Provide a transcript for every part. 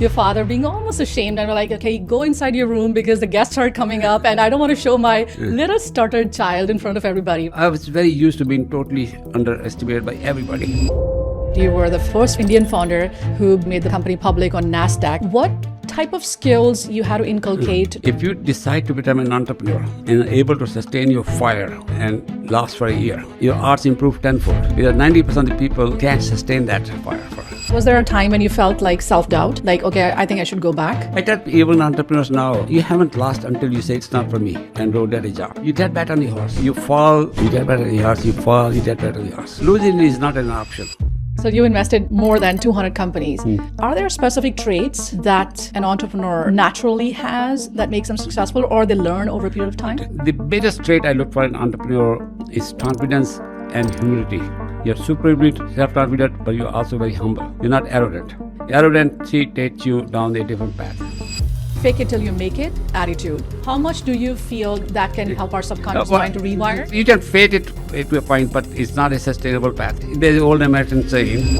your father being almost ashamed and we're like, okay, go inside your room because the guests are coming up and I don't want to show my little stuttered child in front of everybody. I was very used to being totally underestimated by everybody. You were the first Indian founder who made the company public on NASDAQ. What type of skills you had to inculcate? If you decide to become an entrepreneur and able to sustain your fire and last for a year, your odds improve tenfold. Because 90% of the people can't sustain that fire for us. Was there a time when you felt like self-doubt? Like, okay, I think I should go back? I tell even entrepreneurs now, you haven't lost until you say it's not for me and go get a job. You get back on the horse. You fall, you get back on the horse. You fall, you get back on the horse. Losing is not an option. So you invested more than 200 companies. Are there specific traits that an entrepreneur naturally has that makes them successful or they learn over a period of time? The biggest trait I look for in an entrepreneur is confidence and humility. You're supremely self-confident, but you're also very humble. You're not arrogant. Arrogancy takes you down a different path. Fake it till you make it attitude. How much do you feel that can help our subconscious mind to rewire? You can fake it to a point, but it's not a sustainable path. There's an old American saying.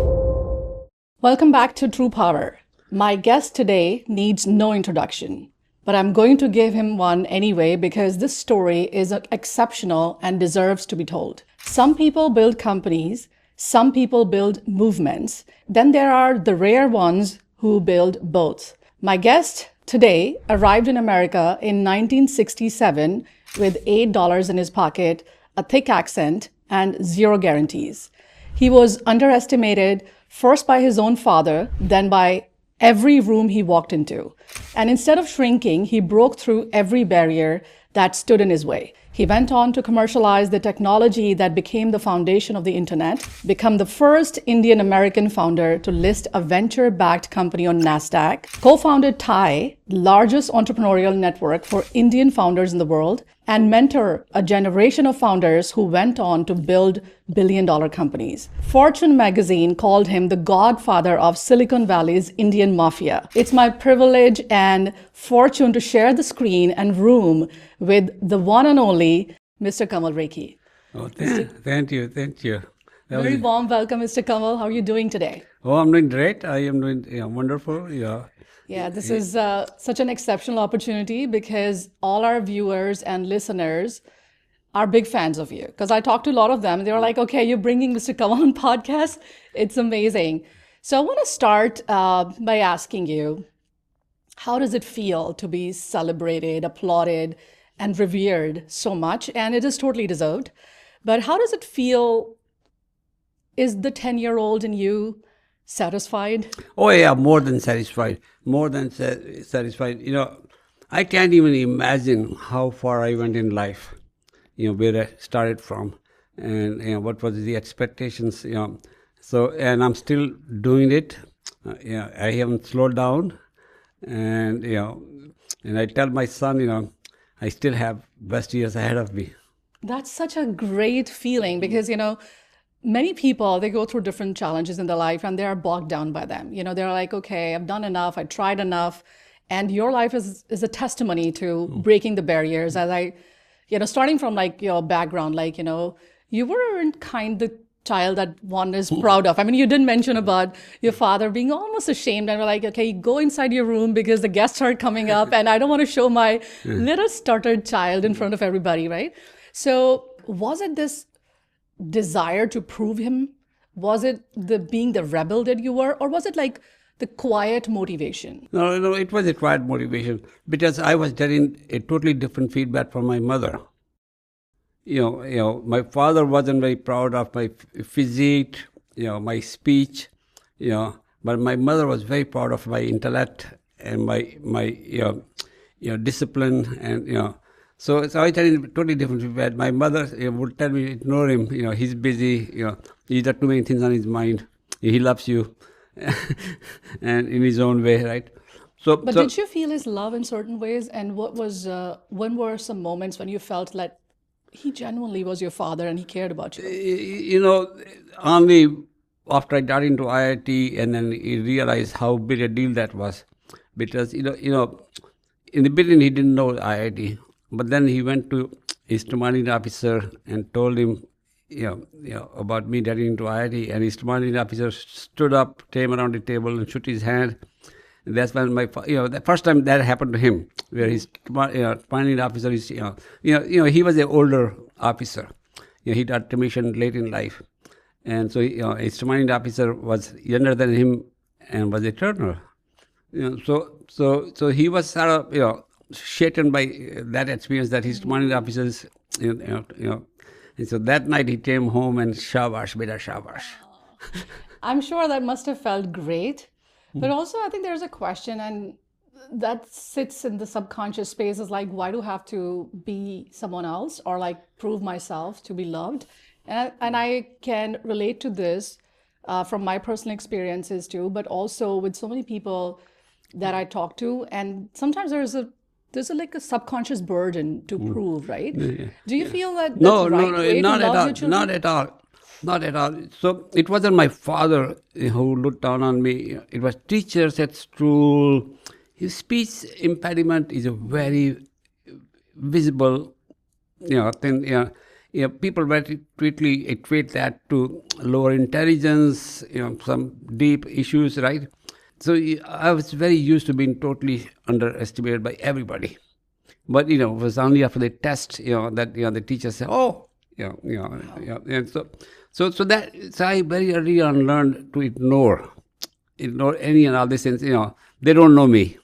Welcome back to True Power. My guest today needs no introduction, but I'm going to give him one anyway because this story is exceptional and deserves to be told. Some people build companies, some people build movements. Then there are the rare ones who build both. My guest today arrived in America in 1967 with $8 in his pocket, a thick accent, and zero guarantees. He was underestimated first by his own father, then by every room he walked into. And instead of shrinking, he broke through every barrier that stood in his way. He went on to commercialize the technology that became the foundation of the internet, become the first Indian American founder to list a venture-backed company on NASDAQ, co-founded TIE, the largest entrepreneurial network for Indian founders in the world, and mentor a generation of founders who went on to build billion-dollar companies. Fortune magazine called him the Godfather of Silicon Valley's Indian Mafia. It's my privilege and fortune to share the screen and room with the one and only Mr. Kanwal Rekhi. Oh, thank you. Very warm welcome, Mr. Kanwal. How are you doing today? Oh, I'm doing great. I am doing wonderful. Yeah, this is such an exceptional opportunity because all our viewers and listeners are big fans of you. Because I talked to a lot of them. They were like, okay, you're bringing Mr. Kanwal on podcast. It's amazing. So I want to start by asking you, how does it feel to be celebrated, applauded, and revered so much? And it is totally deserved. But how does it feel? Is the 10-year-old in you satisfied? Oh yeah, more than satisfied. Satisfied. I can't even imagine how far I went in life. Where I started from, and what was the expectations. So, and I'm still doing it. I haven't slowed down, and and I tell my son, I still have best years ahead of me. That's such a great feeling because, many people, they go through different challenges in their life and they are bogged down by them. They're like, okay, I've done enough, I tried enough. And your life is a testimony to breaking the barriers. As I, starting from like your background, like, you weren't kind the child that one is proud of. I mean, you didn't mention about your father being almost ashamed and we're like, okay, go inside your room because the guests are coming up and I don't want to show my little stuttered child in front of everybody, right? So was it this desire to prove him? Was it being the rebel that you were, or was it like the quiet motivation? No, it was a quiet motivation because I was getting a totally different feedback from my mother. My father wasn't very proud of my physique, my speech, but my mother was very proud of my intellect and my discipline and So I tell you totally different feedback. My mother would tell me, ignore him, he's busy, he's got too many things on his mind. He loves you, and in his own way, right? But did you feel his love in certain ways? And when were some moments when you felt like he genuinely was your father and he cared about you? Only after I got into IIT and then he realized how big a deal that was. Because, in the beginning he didn't know IIT. But then he went to his commanding officer and told him, about me getting into IIT. And his commanding officer stood up, came around the table and shook his hand And that's when the first time that happened to him, where his commanding officer is, he was an older officer. He got commissioned late in life. And so, his commanding officer was younger than him and was a turner. So he was sort of, shaken by that experience that his commanding officers, And so that night he came home and Shabash, beta Shabash. I'm sure that must have felt great. But also, I think there's a question, and that sits in the subconscious space is like, why do I have to be someone else or like prove myself to be loved? And I can relate to this from my personal experiences too, but also with so many people that I talk to. And sometimes there's like a subconscious burden to prove, right? Do you feel that that's No, right way to not at love all. your children? Not at all. Not at all. So it wasn't my father who looked down on me. It was teachers at school. His speech impediment is a very visible, thing. People very quickly equate that to lower intelligence, some deep issues, right? So I was very used to being totally underestimated by everybody. But, it was only after the test, that, the teacher said, oh, and so I very early on learned to ignore any and all these things. They don't know me.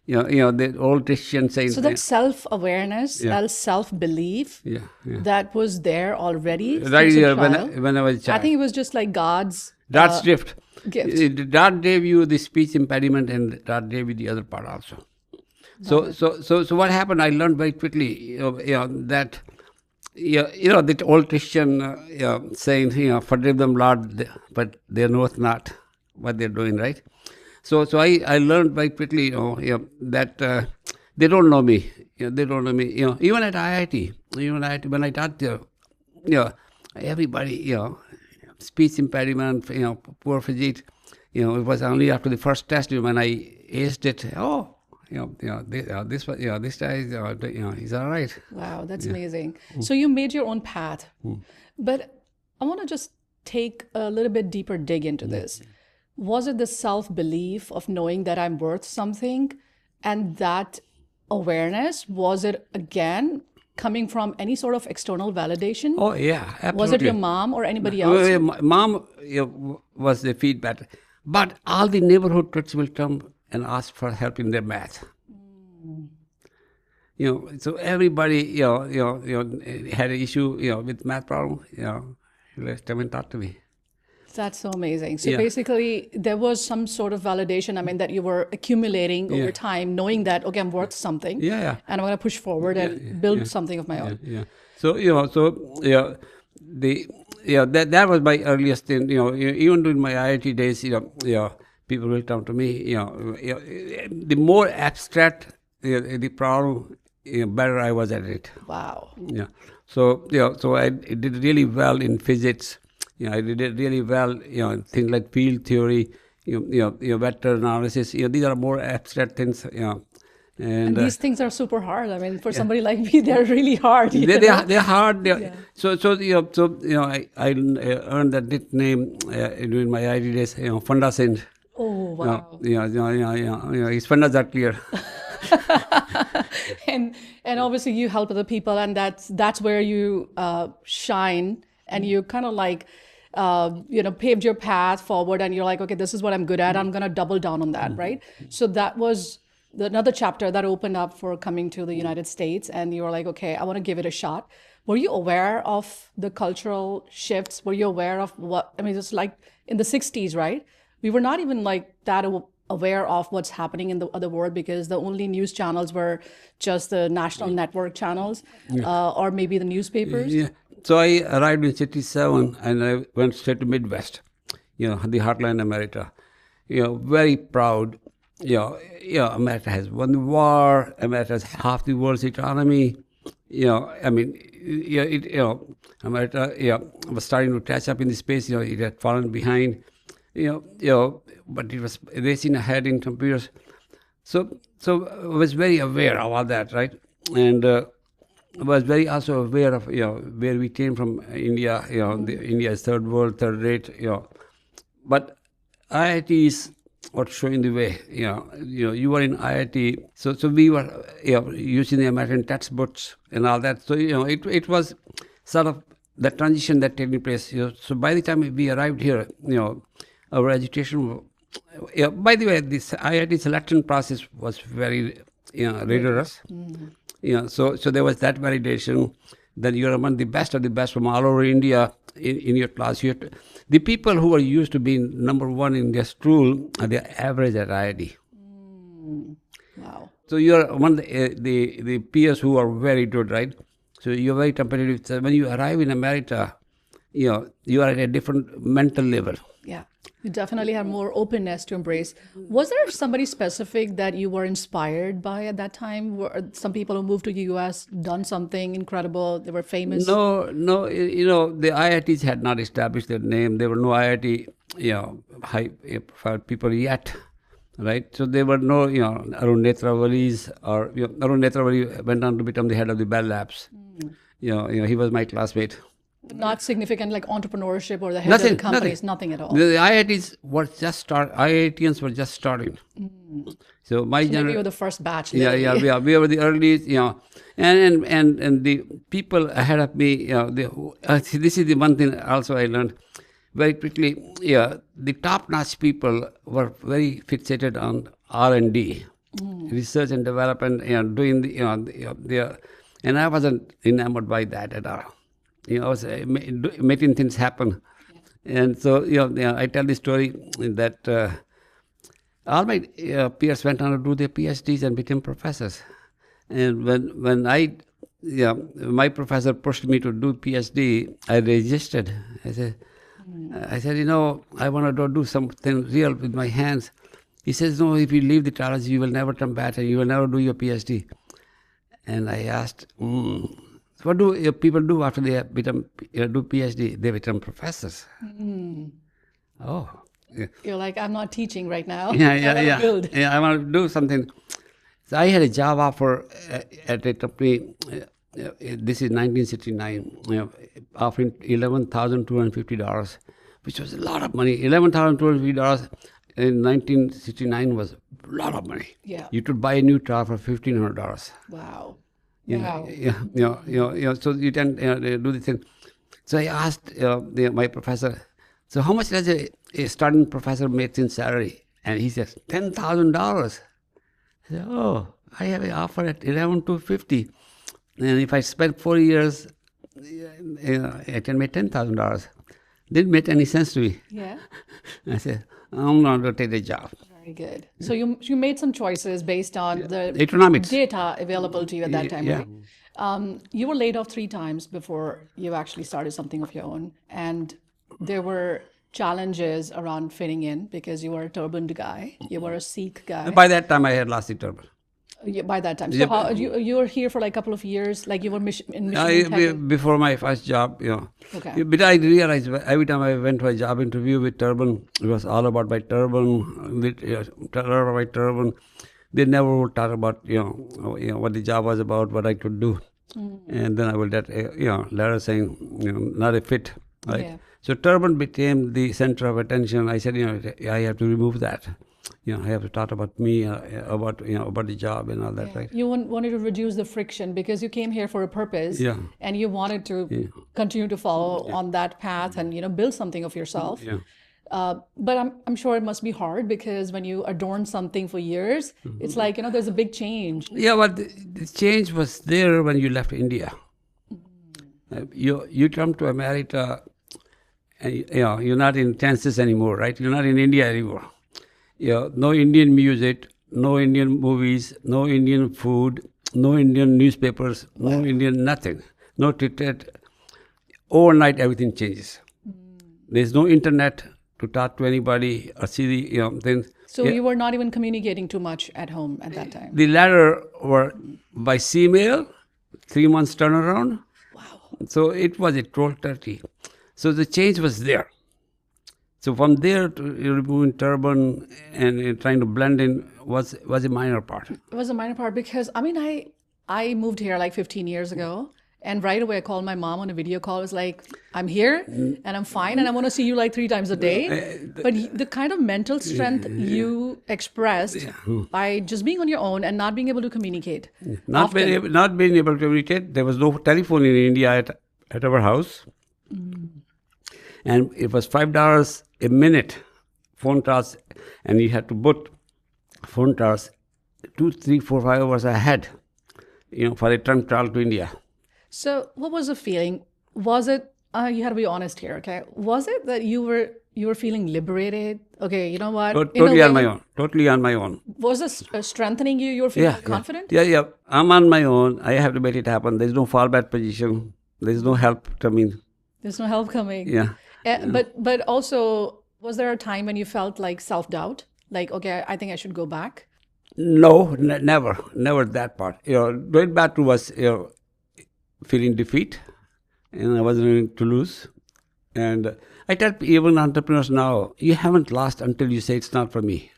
The old Christian saying. So that self-awareness, that self-belief, that was there already Right since a here child. when I was a child. I think it was just like God's gift. God gave you the speech impediment, and God gave you the other part also. So what happened? I learned very quickly, that. That old Christian saying, forgive them, Lord, but they knoweth not what they're doing, right? So I learned very quickly, that they don't know me. They don't know me. Even at IIT, when I taught there, everybody, speech impediment, poor physique. It was only after the first test when I aced it. Oh. This guy is, he's all right. Wow, that's amazing. So you made your own path. But I want to just take a little bit deeper dig into this. Was it the self-belief of knowing that I'm worth something, and that awareness, was it again coming from any sort of external validation? Oh, yeah, absolutely. Was it your mom or anybody else? My mom was the feedback. But all the neighborhood kids will come and ask for help in their math. So everybody, had an issue, with math problem, let's come and talk to me. That's so amazing. So basically, there was some sort of validation, that you were accumulating over time, knowing that, okay, I'm worth something. And I'm going to push forward and build something of my own. So, that was my earliest thing, even during my IIT days, people will come to me, the more abstract the problem, better I was at it. Wow. So I did really well in physics. I did it really well, things like field theory, vector analysis. These are more abstract things, And these things are super hard. For somebody like me, they're really hard. They're hard. So I earned that nickname during my IIT days, Funda Singh. Oh, wow. His fundas are clear. and obviously you help other people, and that's where you shine, and you kind of like paved your path forward, and you're like, okay, this is what I'm good at. I'm going to double down on that, right? So that was another chapter that opened up for coming to the United States, and you were like, okay, I want to give it a shot. Were you aware of the cultural shifts? Were you aware of what, it's like in the 60s, right? We were not even like that aware of what's happening in the other world, because the only news channels were just the national network channels, or maybe the newspapers. So I arrived in 67 and I went straight to Midwest, the heartland America. Very proud. America has won the war. America has half the world's economy. America, was starting to catch up in the space. It had fallen behind. But it was racing ahead in computers. So I was very aware of all that, right? And I was very also aware of where we came from, India. India is third world, third rate. But IITs or showing the way. You were in IIT, so we were using the American textbooks and all that. So it was sort of the transition that taking place. So by the time we arrived here, our education. By the way, this IIT selection process was very rigorous. So there was that validation. Then you're among the best of the best from all over India in your class. The people who are used to being number one in their school are the average at IIT. Wow. So you're among the peers who are very good, right? So you're very competitive. So when you arrive in America, you are at a different mental level. Yeah. You definitely have more openness to embrace. Was there somebody specific that you were inspired by at that time? Were some people who moved to the US done something incredible? They were famous? No. The IITs had not established their name. There were no IIT, high profile people yet, right? So there were no, Arun Netrawali's, or Arun Netrawali went on to become the head of the Bell Labs. He was my classmate. Not significant like entrepreneurship or the head of the companies, nothing at all. The IITs were just IITians were just starting. So my generation, maybe you were the first batch. Yeah, we were the earliest, and the people ahead of me, this is the one thing also I learned very quickly. The top-notch people were very fixated on R&D, research and development, doing and I wasn't enamored by that at all. I was making things happen. And so, I tell the story that all my peers went on to do their PhDs and became professors. And when my professor pushed me to do PhD, I resisted. I said, I want to do something real with my hands. He says, no, if you leave the college, you will never come back and you will never do your PhD. And I asked, what do people do after they become do PhD? They become professors. Oh. Yeah. You're like, I'm not teaching right now. Yeah. I want to do something. So I had a job offer at a company. This is 1969, offering $11,250, which was a lot of money. $11,250 in 1969 was a lot of money. Yeah. You could buy a new car for $1,500. Wow. Wow. So you can do the thing. So I asked my professor, so how much does a starting professor make in salary? And he says, $10,000. I said, oh, I have an offer at $11,250. And if I spend 4 years, I can make $10,000. Didn't make any sense to me. Yeah. I said, I'm not going to take the job. Very good. So you made some choices based on the economics data available to you at that time, yeah. Right? You were laid off 3 times before you actually started something of your own. And there were challenges around fitting in because you were a turbaned guy. You were a Sikh guy. By that time, I had lost the turban. By that time. So how, you were here for like a couple of years, like you were in Michigan? Before my first job, Okay. But I realized every time I went to a job interview with turban, it was all about my turban, my turban. They never would talk about, what the job was about, what I could do. And then I would get a letter saying, not a fit, right? Yeah. So turban became the center of attention. I said, I have to remove that. I have to talk about me, about the job and all that, yeah. right? You wanted to reduce the friction because you came here for a purpose, and you wanted to continue to follow on that path and build something of yourself. Yeah. But I'm sure it must be hard because when you adorn something for years, it's like there's a big change. Yeah, but the change was there when you left India. You come to America, and you're not in Kansas anymore, right? You're not in India anymore. No Indian music, no Indian movies, no Indian food, no Indian newspapers, no Indian nothing, no TikTok. Overnight, everything changes. There's no internet to talk to anybody or see the things. So you were not even communicating too much at home at that time? The latter were by C-mail, 3 months turnaround. Wow. So it was a cold turkey. So the change was there. So from there to removing turban and trying to blend in was a minor part. It was a minor part because I moved here like 15 years ago, And right away, I called my mom on a video call. I was like, I'm here and I'm fine. And I want to see you like 3 times a day. But the kind of mental strength you expressed by just being on your own and not being able to communicate. Not being able to communicate. There was no telephone in India at our house. And it was $5 a minute phone calls. And you had to book phone calls 2, 3, 4, 5 hours ahead, for a trunk call to India. So what was the feeling? Was it, you had to be honest here, okay? Was it that you were feeling liberated? Okay, you know what? Totally on my own. Totally on my own. Was this strengthening you? You were feeling confident? Yeah. I'm on my own. I have to make it happen. There's no fallback position. There's no help coming. There's no help coming. Yeah. But also, was there a time when you felt like self-doubt? Like, okay, I think I should go back? No, never that part. Going back to was, feeling defeat, and I wasn't willing to lose. And I tell even entrepreneurs now, you haven't lost until you say it's not for me,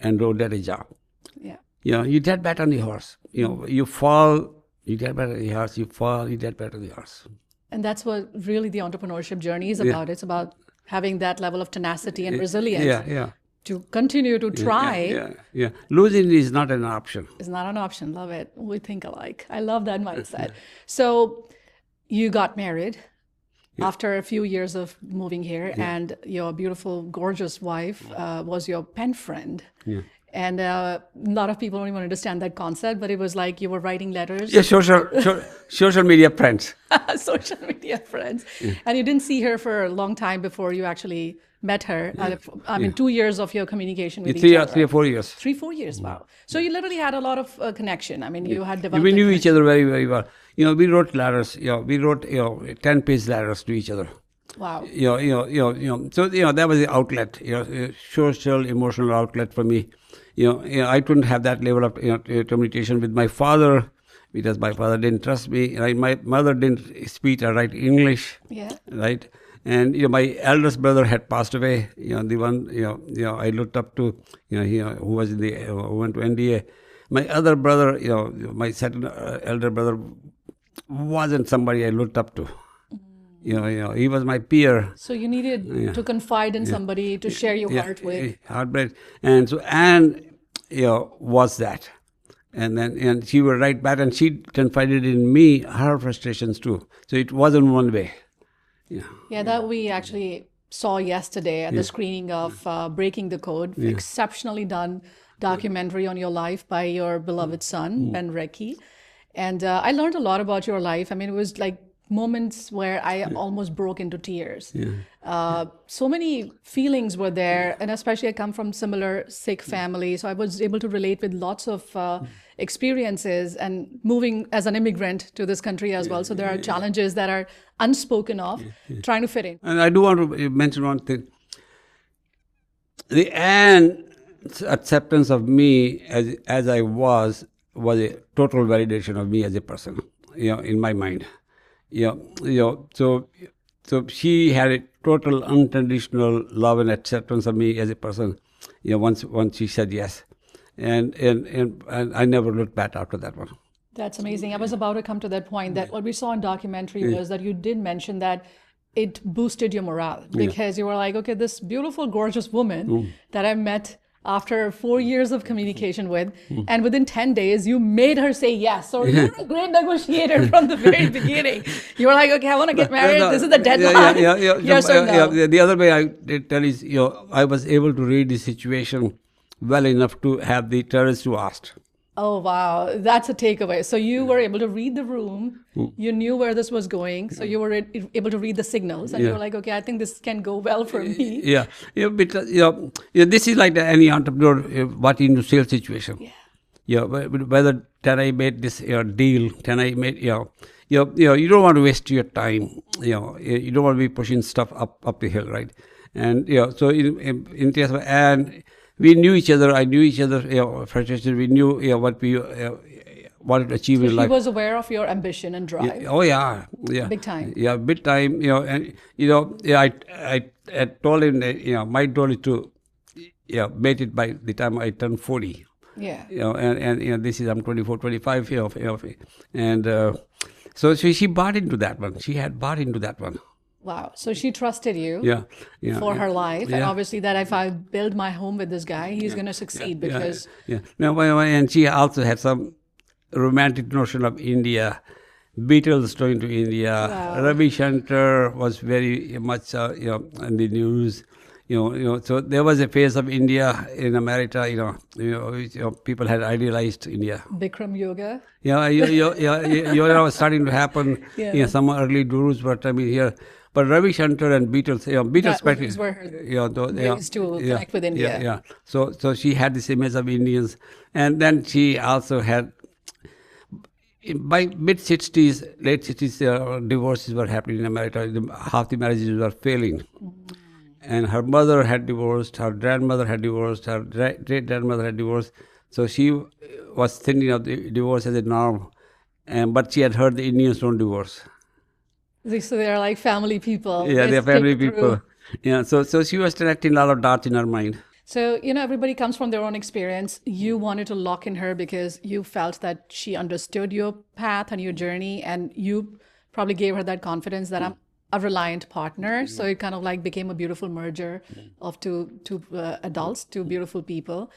and go get a job. Yeah. You get back on the horse. You fall, you get back on the horse. You fall, you get back on the horse. And that's what really the entrepreneurship journey is about. It's about having that level of tenacity and resilience. Yeah. To continue to try. Yeah. Losing is not an option. It's not an option. Love it. We think alike. I love that mindset. So you got married after a few years of moving here, and your beautiful, gorgeous wife was your pen friend. Yeah. And a lot of people don't even understand that concept, but it was like you were writing letters. Yeah, social media friends. Social media friends. And you didn't see her for a long time before you actually met her. I mean, 2 years of your communication with each other. 3 or 4 years. 3-4 years, wow. So you literally had a lot of connection. I mean, you had developed. We knew each other very, very well. We wrote letters. We wrote 10-page letters to each other. Wow. So that was the outlet. Social, emotional outlet for me. I couldn't have that level of communication with my father, because my father didn't trust me. Right? My mother didn't speak or write English. Yeah. Right. And my eldest brother had passed away. The one I looked up to. Who was who went to NDA. My other brother, my second elder brother, wasn't somebody I looked up to. He was my peer. So you needed to confide in somebody to share your heart with. Heartbreak. And so Anne, was that. And she would write back, and she confided in me her frustrations too. So it wasn't one way. Yeah, that we actually saw yesterday at the screening of Breaking the Code. Exceptionally done documentary on your life by your beloved son, Ben Rekhi. And I learned a lot about your life. I mean, it was like moments where I almost broke into tears. So many feelings were there, and especially I come from similar Sikh family, so I was able to relate with lots of experiences, and moving as an immigrant to this country as well. So there are challenges that are unspoken of, trying to fit in. And I do want to mention one thing. The Anne's acceptance of me as I was a total validation of me as a person, in my mind. So she had a total unconditional love and acceptance of me as a person. Once she said yes, and I never looked back after that one. That's amazing. I was about to come to that point, that what we saw in documentary was that you did mention that it boosted your morale, because you were like, okay, this beautiful, gorgeous woman that I met after 4 years of communication with, and within 10 days, you made her say yes. So you're a great negotiator from the very beginning. You were like, okay, I want to get married. This is the deadline. Yes or no? The other way I did tell is, I was able to read the situation well enough to have the courage to ask. Oh, wow. That's a takeaway. So you were able to read the room. You knew where this was going. So you were able to read the signals. And you were like, okay, I think this can go well for me. Because, this is like any entrepreneur, what in the sales situation. Whether can I make this deal? Can I make, you don't want to waste your time. You don't want to be pushing stuff up the hill, right? And, so in case of Anne, we knew each other. I knew each other. Frustration. We knew what we wanted to achieve in life. He was aware of your ambition and drive. Oh yeah. Big time. Yeah, big time. And I told him that my goal is to make it by the time I turn 40. Yeah. And this is I'm 24, 25. And So she bought into that one. She had bought into that one. Wow. So she trusted you Yeah. for her life. And Yeah. obviously that if I build my home with this guy, he's going to succeed because... Yeah. No, and she also had some romantic notion of India. Beatles going to India. Wow. Ravi Shankar was very much, in the news. So there was a phase of India in America. People had idealized India. Bikram yoga. Yeah, was starting to happen. Yeah. Some early gurus were coming here. But Ravi Shankar and Beatles, Beatles Those were her ways to connect with India. Yeah. So she had this image of Indians, and then she also had. By mid-60s, late 60s, divorces were happening in America. Half the marriages were failing. And her mother had divorced, her grandmother had divorced, her great-grandmother had divorced. So she was thinking of the divorce as a norm. But she had heard the Indians don't divorce. So they're like family people. Yeah, they're family people. Yeah, so she was connecting a lot of dots in her mind. So, everybody comes from their own experience. You wanted to lock in her because you felt that she understood your path and your journey, and you probably gave her that confidence that I'm a reliant partner. So it kind of like became a beautiful merger of two adults, two beautiful people.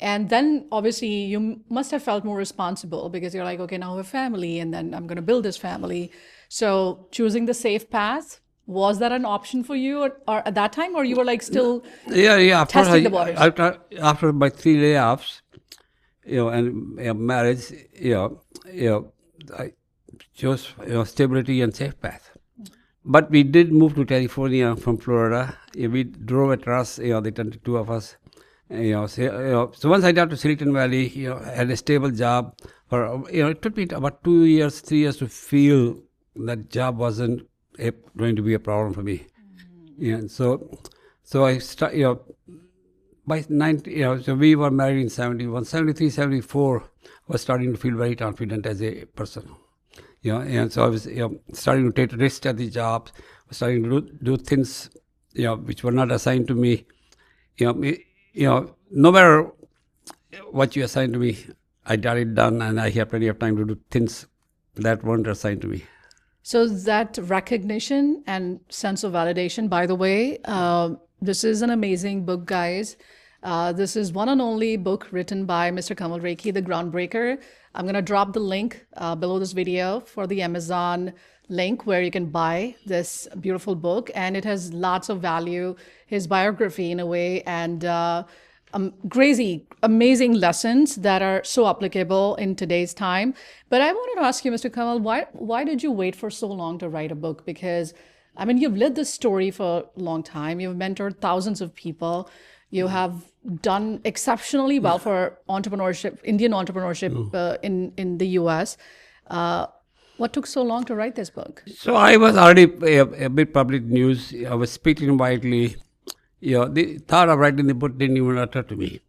And then obviously you must have felt more responsible because you're like, okay, now I have a family and then I'm going to build this family. So choosing the safe path, was that an option for you or at that time, or you were like still testing the waters? After my 3 layoffs, and marriage, I chose stability and safe path. But we did move to California from Florida. We drove across, the 22 of us. So once I got to Silicon Valley, had a stable job. It took me about 2 years, 3 years to feel that job wasn't going to be a problem for me. So I started, by 90, so we were married in 71, 73, 74, was starting to feel very confident as a person. And so I was starting to take risks at the job, starting to do things, which were not assigned to me. No matter what you assign to me, I got it done, and I have plenty of time to do things that weren't assigned to me. So that recognition and sense of validation, by the way, this is an amazing book, guys. This is one and only book written by Mr. Kanwal Rekhi, the Groundbreaker. I'm going to drop the link below this video for the Amazon link where you can buy this beautiful book. And it has lots of value, his biography in a way, and crazy, amazing lessons that are so applicable in today's time. But I wanted to ask you, Mr. Kanwal, why did you wait for so long to write a book? Because, I mean, you've lived this story for a long time. You've mentored thousands of people. You have done exceptionally well for entrepreneurship, Indian entrepreneurship in the US. What took so long to write this book? So I was already a bit public news. I was speaking widely. The thought of writing the book didn't even occur to me.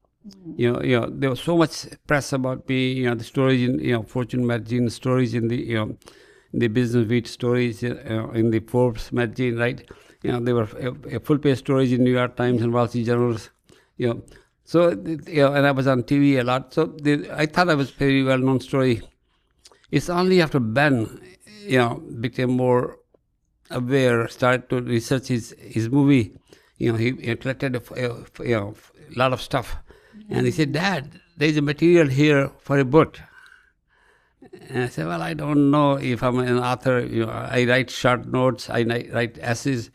There was so much press about me. The stories in Fortune magazine, stories in the Business Week, stories in the Forbes magazine, right? There were full-page stories in New York Times and Wall Street journals. So and I was on TV a lot. So I thought I was a very well-known story. It's only after Ben, became more aware, started to research his movie. He collected a lot of stuff, and he said, "Dad, there is a material here for a book." And I said, "Well, I don't know if I'm an author. I write short notes, I write essays."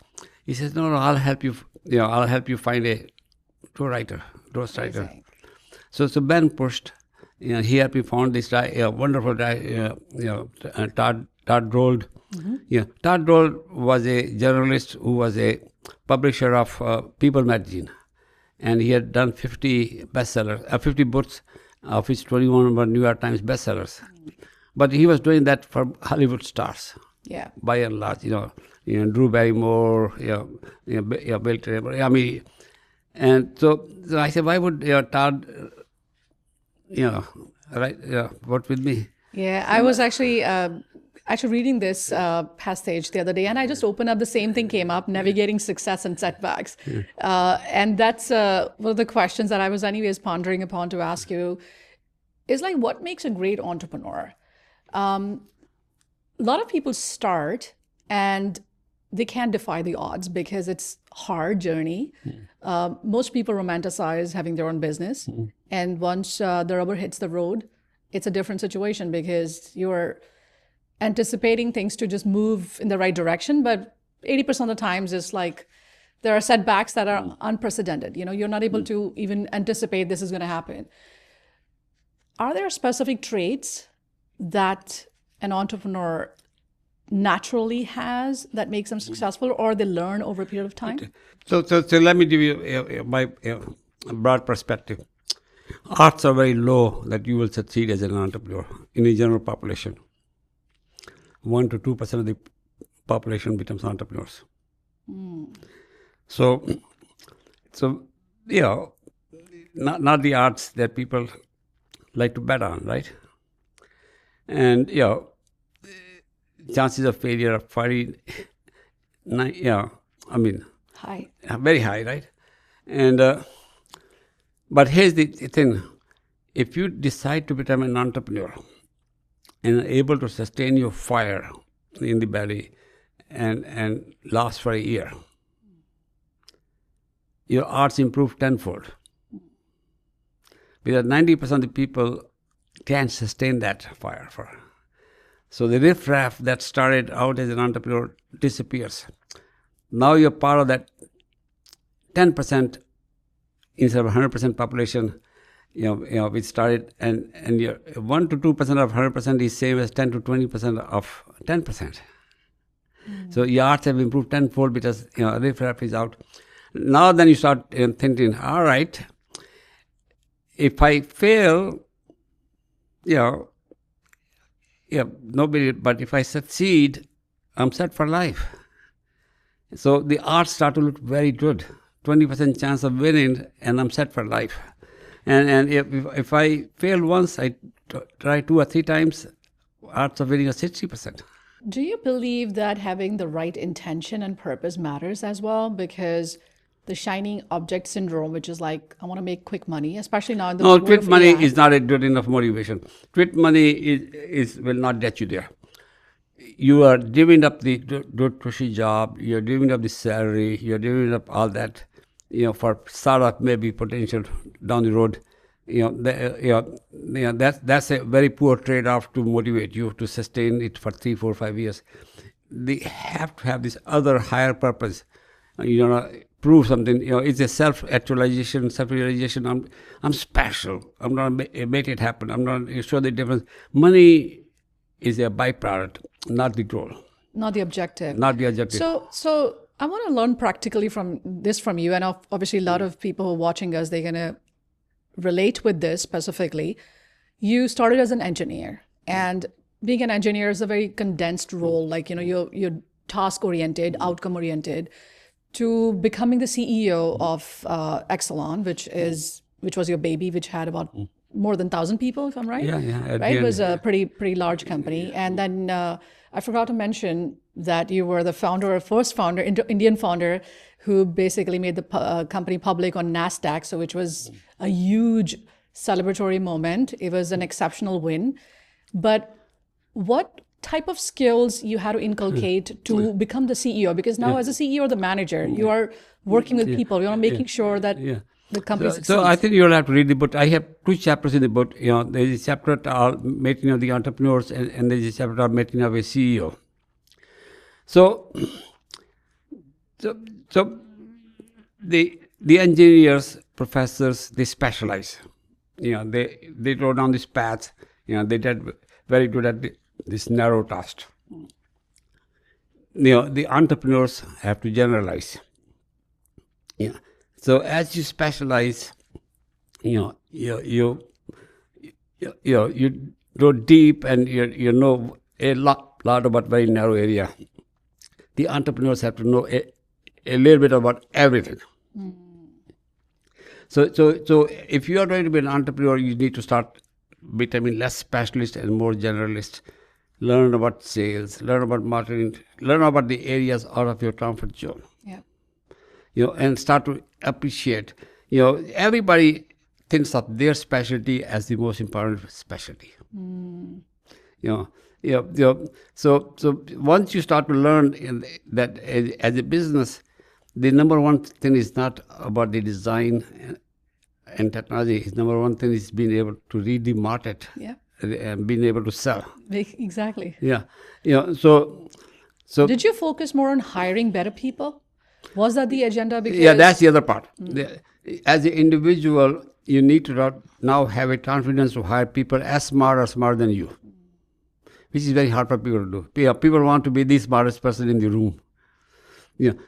He says, "No, I'll help you. I'll help you find a ghostwriter." So Ben pushed. He helped me found this guy, a wonderful guy, Todd Rold. Todd Rold was a journalist who was a publisher of People magazine, and he had done 50 bestsellers, 50 books, of which 21 were New York Times bestsellers. But he was doing that for Hollywood stars, by and large. Drew Barrymore, Bill Kramer. I mean, and so I said, why would Todd, work with me? Yeah, I was actually reading this passage the other day, and I just opened up, the same thing came up, navigating success and setbacks. And that's one of the questions that I was anyways pondering upon to ask you is like, what makes a great entrepreneur? a lot of people start and they can't defy the odds because it's a hard journey. Most people romanticize having their own business. And once the rubber hits the road, it's a different situation because you're anticipating things to just move in the right direction. But 80% of the times it's like there are setbacks that are unprecedented. You're not able to even anticipate this is going to happen. Are there specific traits that an entrepreneur naturally has that makes them successful, or they learn over a period of time? So let me give you my broad perspective. Odds are very low that you will succeed as an entrepreneur in a general population. 1 to 2% of the population becomes entrepreneurs. So not the odds that people like to bet on, right? And chances of failure are very, Hi. very high, right? And but here's the thing: if you decide to become an entrepreneur and are able to sustain your fire in the belly and last for a year, your odds improve tenfold. Because 90% of the people can't sustain that fire for. So the riffraff that started out as an entrepreneur disappears. Now you're part of that 10% instead of 100% population. We started, and you're 1 to 2% of 100% is same as 10 to 20% of 10%. So your odds have improved tenfold because riffraff is out. Now then you start thinking, all right, if I fail, nobody, but if I succeed, I'm set for life. So the odds start to look very good. 20% chance of winning, and I'm set for life. And if I fail once, I try 2 or 3 times, odds of winning are 60%. Do you believe that having the right intention and purpose matters as well? Because the shining object syndrome, which is like, I want to make quick money, especially now in the world quick of money AI. is not a good enough motivation. Quick money is will not get you there. You are giving up the good cushy job, you're giving up the salary, you're giving up all that, for startup maybe potential down the road. That's a very poor trade-off to motivate you to sustain it for 3, 4, 5 years. They have to have this other higher purpose. Prove something. It's a self-actualization, self-realization. I'm special. I'm gonna make it happen. I'm gonna show the difference. Money is a byproduct, not the goal. Not the objective. Not the objective. So I want to learn practically from you. And obviously a lot of people who are watching us, they're going to relate with this specifically. You started as an engineer, and being an engineer is a very condensed role. Like, you're task-oriented, outcome-oriented, to becoming the CEO of Exelon, which was your baby, which had about more than 1,000 people, if I'm right. Yeah. Right, it was a pretty large company. And then I forgot to mention that you were the first founder, Indian founder, who basically made the company public on NASDAQ. So which was a huge celebratory moment. It was an exceptional win. But what type of skills you had to inculcate to become the CEO? Because now as a CEO or the manager, you are working with people, you're making sure that the company succeeds. So I think you'll have to read the book. I have 2 chapters in the book. There's a chapter on making of the entrepreneurs, and there's a chapter on making of a CEO. So the engineers, professors, they specialize. They go down this path. They did very good at this narrow task. The entrepreneurs have to generalize. So as you specialize, you go deep, and you know a lot about very narrow area. The entrepreneurs have to know a little bit about everything. So if you are going to be an entrepreneur, you need to start becoming less specialist and more generalist. Learn about sales, learn about marketing, learn about the areas out of your comfort zone. And start to appreciate. Everybody thinks of their specialty as the most important specialty. So once you start to learn that as a business, the number one thing is not about the design and technology. His number one thing is being able to read the market, and being able to sell. Exactly. Yeah, So did you focus more on hiring better people? Was that the agenda? Because that's the other part. As an individual, you need to now have a confidence to hire people as smart or smarter than you, which is very hard for people to do. People want to be the smartest person in the room.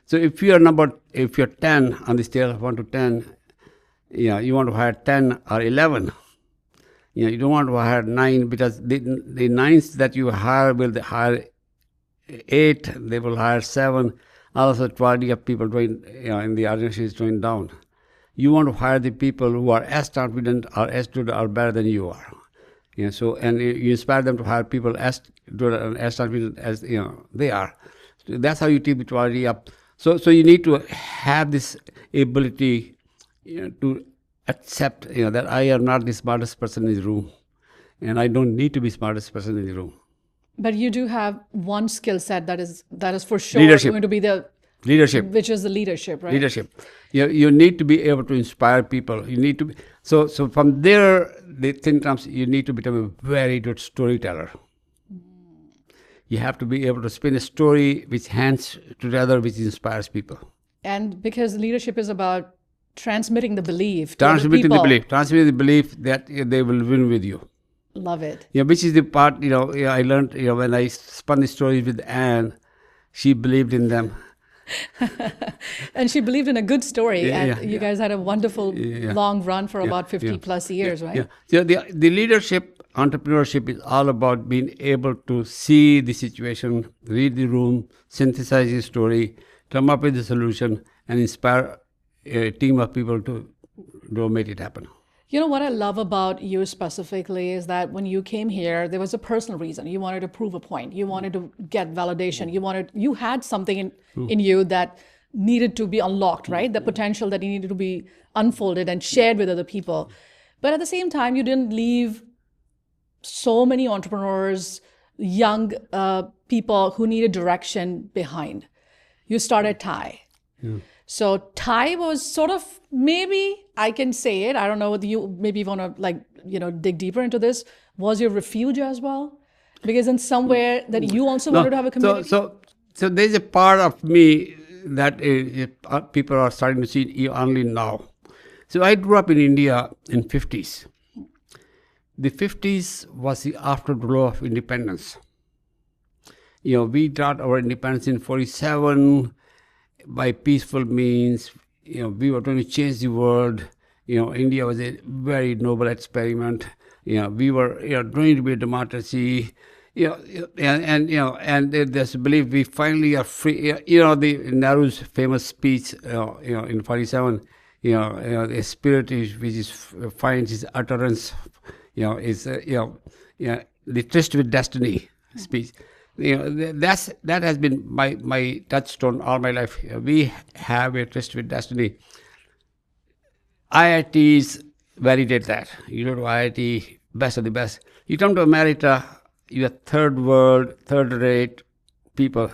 So if you're 10 on the scale of 1 to 10, you want to hire 10 or 11. You don't want to hire 9, because the 9s that you hire will hire 8, they will hire 7. Also, quality of people in the organization is going down. You want to hire the people who are as confident or as good or better than you are. And you inspire them to hire people as good and as confident as they are. So that's how you keep the quality up. So you need to have this ability to accept that I am not the smartest person in the room, and I don't need to be smartest person in the room. But you do have one skill set that is for sure Leadership. going to be the leadership, which is the leadership, right? Leadership. You need to be able to inspire people. You need to be, so from there the thing comes. You need to become a very good storyteller. You have to be able to spin a story which hands together, which inspires people. And because leadership is about transmitting the belief. Transmitting the belief that they will win with you. Love it. Which is the part, I learned, when I spun the stories with Anne, she believed in them. And she believed in a good story. You guys had a wonderful long run for about 50 plus years, right? So the leadership, entrepreneurship is all about being able to see the situation, read the room, synthesize the story, come up with a solution, and inspire a team of people to make it happen. You know what I love about you specifically is that when you came here, there was a personal reason. You wanted to prove a point. You wanted to get validation. You had something in you that needed to be unlocked, right? The potential that needed to be unfolded and shared with other people. But at the same time, you didn't leave so many entrepreneurs, young people who needed direction behind. You started Thai. So Thai was sort of, maybe I can say it, I don't know whether you maybe want to dig deeper into this, was your refuge as well? Because in somewhere that you also wanted to have a community? So there's a part of me that people are starting to see only now. So I grew up in India in 50s. The 50s was the afterglow of independence. We got our independence in 47 by peaceful means. We were trying to change the world. India was a very noble experiment. We were going to be a democracy. And there's a belief we finally are free. The Nehru's famous speech, in 47. The spirit which finds its utterance. Is the tryst with destiny speech. That has been my touchstone all my life. We have a tryst with destiny. IITs validate that. You go to IIT, best of the best. You come to America, you are third world, third-rate people.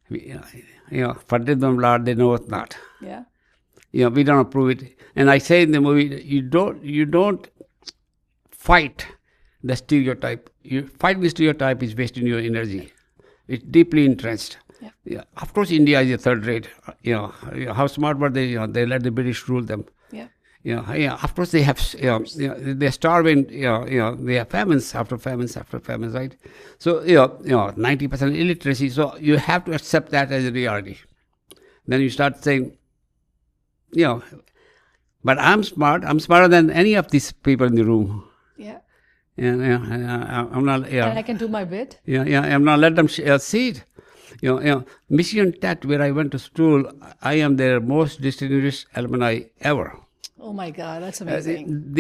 Forgive them, Lord, they know it not. Yeah. We don't approve it. And I say in the movie, you don't fight the stereotype. You fight the stereotype is wasting your energy. It's deeply entrenched. Yeah. Of course, India is a third rate. How smart were they? They let the British rule them. Of course, they have. They're starving. They have famines after famines after famines, right? So 90% illiteracy. So you have to accept that as a reality. Then you start saying, but I'm smart. I'm smarter than any of these people in the room. Yeah. I'm not. And I can do my bit. I'm not let them see it. Michigan Tech, where I went to school, I am their most distinguished alumni ever. Oh my God, that's amazing.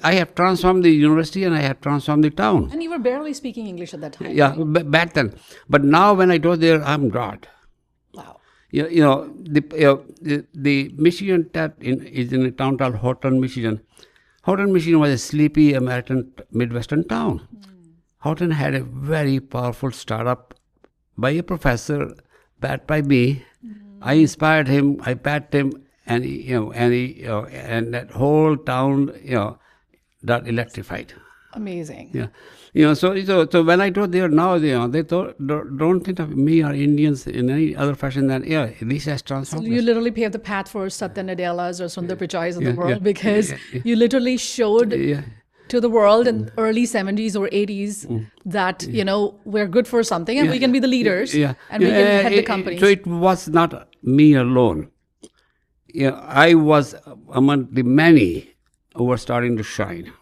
I have transformed the university and I have transformed the town. And you were barely speaking English at that time. Yeah, right? Back then. But now when I go there, I'm God. Wow. The Michigan Tech is in a town called Horton, Michigan. Horton, Michigan was a sleepy American Midwestern town. Houghton had a very powerful startup by a professor, backed by me. I inspired him, I backed him, and and that whole town, got electrified. Amazing. Yeah, so when I told there now, they thought, don't think of me or Indians in any other fashion than this has transformed. You literally paved the path for Satya Nadellas or Sundar Pichais of the world because you literally showed to the world in early 70s or 80s that we're good for something and we can be the leaders and we can head the companies. So it was not me alone. I was among the many who were starting to shine.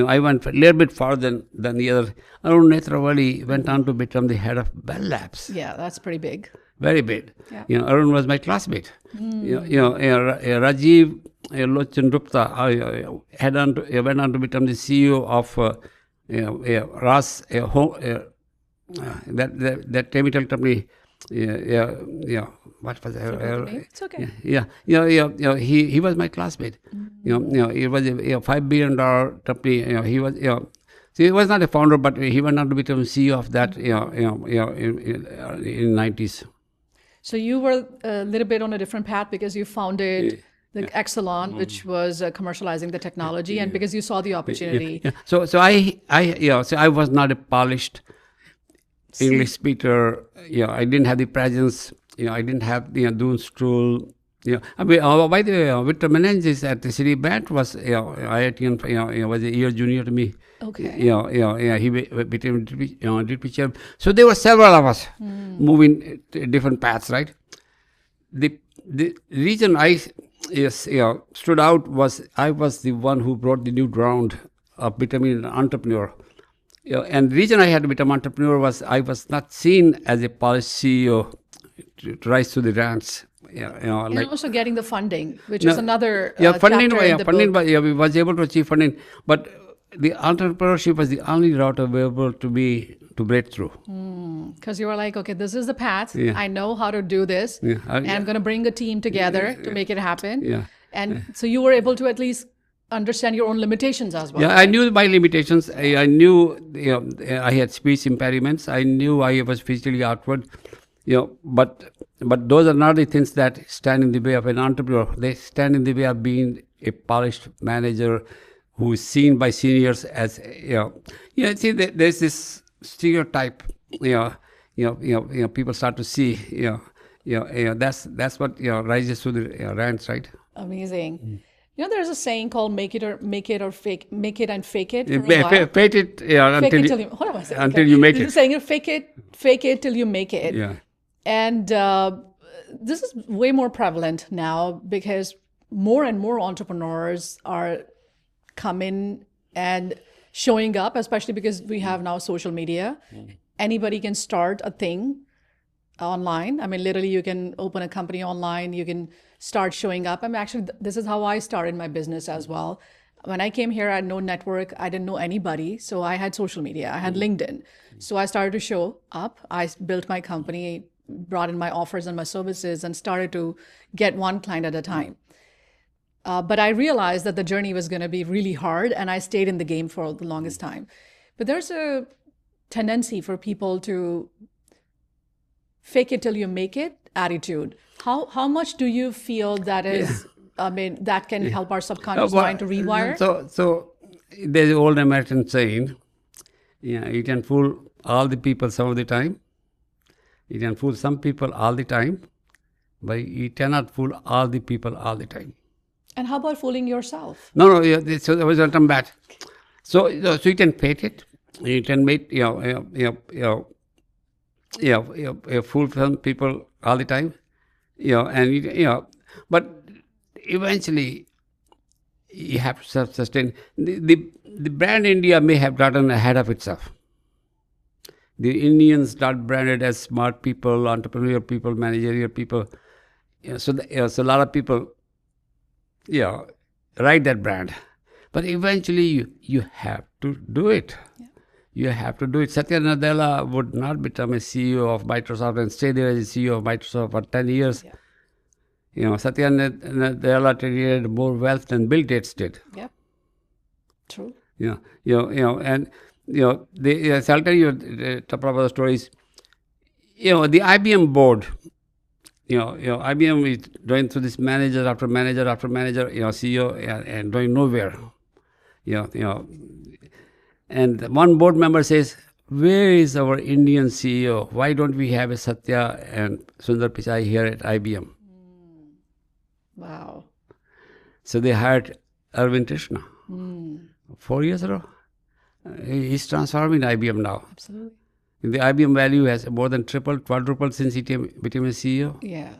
I went a little bit farther than the other. Arun Netrawali went on to become the head of Bell Labs. Yeah, that's pretty big. Very big. Yeah. Arun was my classmate. Rajiv Lochandrupta went on to become the CEO of RAS, that chemical company. What was it's okay. He was my classmate. It was a $5 billion company. He was so he was not a founder, but he went on to become CEO of that. In 90s. So you were a little bit on a different path because you founded the Exelon, which was commercializing the technology, and because you saw the opportunity. So I was not a polished English speaker. I didn't have the presence. I didn't have Dunstol. By the way, Victor Menendez at the Citibank was IIT, was a year junior to me. Okay. He became deputy chairman. So there were several of us moving different paths, right? The reason I stood out was I was the one who brought the new ground of becoming an entrepreneur. And the reason I had to become an entrepreneur was I was not seen as a polished CEO to rise to the ranks. And also getting the funding, which is another funding. chapter in the Funding, book. but we was able to achieve funding. But the entrepreneurship was the only route available to me to break through. Because you were like, okay, this is the path. I know how to do this. And I'm going to bring a team together to make it happen. And so you were able to at least understand your own limitations as well. Yeah, I knew my limitations. I knew I had speech impediments. I knew I was physically awkward. But those are not the things that stand in the way of an entrepreneur. They stand in the way of being a polished manager who is seen by seniors as See, there's this stereotype. People start to see. That's what rises to the ranks, right? Amazing. There's a saying called make it and fake it. Fake it, Fake it until you make it. This is saying fake it till you make it. Yeah. And this is way more prevalent now because more and more entrepreneurs are coming and showing up, especially because we have now social media. Anybody can start a thing online. I mean, literally, you can open a company online. You can start showing up. Actually, this is how I started my business as well. When I came here, I had no network. I didn't know anybody. So I had social media. I had LinkedIn. So I started to show up. I built my company, brought in my offers and my services, and started to get one client at a time. But I realized that the journey was going to be really hard, and I stayed in the game for the longest time. But there's a tendency for people to fake it till you make it attitude. How much do you feel that is, that can help our subconscious mind to rewire? So there's an old American saying, you can fool all the people some of the time. You can fool some people all the time, but you cannot fool all the people all the time. And how about fooling yourself? No. So there was a term bad. So you can fake it. You can make fool some people all the time. But eventually you have to self-sustain. The brand India may have gotten ahead of itself. The Indians got branded as smart people, entrepreneurial people, managerial people. So a lot of people, write that brand. But eventually you have to do it. Yeah. You have to do it. Satya Nadella would not become a CEO of Microsoft and stay there as a CEO of Microsoft for 10 years. Yeah. Satya Nadella created more wealth than Bill Gates did. Yeah. True. And I'll tell you a couple of other stories. The IBM board, IBM is going through this manager after manager after manager, CEO, and going nowhere. And one board member says, "Where is our Indian CEO? Why don't we have a Satya and Sundar Pichai here at IBM?" Wow. So they hired Arvind Krishna 4 years ago. He's transforming IBM now. Absolutely. The IBM value has more than tripled, quadrupled since he became a CEO. Yeah.